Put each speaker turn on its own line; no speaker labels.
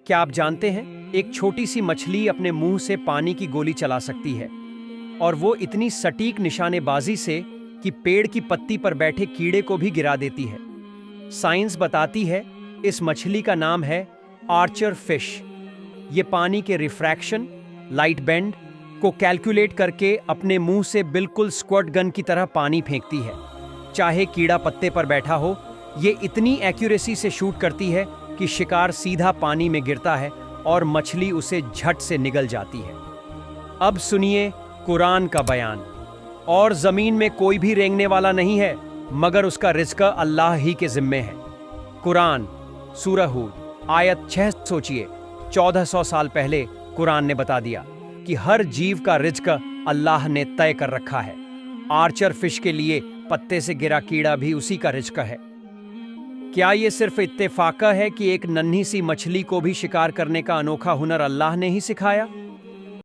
क्या आप जानते हैं, एक छोटी सी मछली अपने मुंह से पानी की गोली चला सकती है, और वो इतनी सटीक निशानेबाजी से कि पेड़ की पत्ती पर बैठे कीड़े को भी गिरा देती है। साइंस बताती है इस मछली का नाम है आर्चर फिश। ये पानी के रिफ्रैक्शन, लाइट बेंड को कैलकुलेट करके अपने मुंह से बिल्कुल स्क्वाड गन की तरह पानी फेंकती है। चाहे कीड़ा पत्ते पर बैठा हो, ये इतनी एक्यूरेसी से शूट करती है कि शिकार सीधा पानी में गिरता है और मछली उसे झट से निगल जाती है। अब सुनिए कुरान का बयान। और ज़मीन में कोई भी रेंगने वाला नहीं है, मगर उसका रिज़्क अल्लाह ही के ज़िम्मे है। कुरान सूरह हूद आयत 6। सोचिए, 1400 साल पहले कुरान ने बता दिया कि हर जीव का रिज़्क अल्लाह ने तय कर रखा है। आर्चर फिश के लिए पत्ते से गिरा कीड़ा भी उसी का रिज़्क है। क्या ये सिर्फ इत्तेफाक है कि एक नन्ही सी मछली को भी शिकार करने का अनोखा हुनर अल्लाह ने ही सिखाया?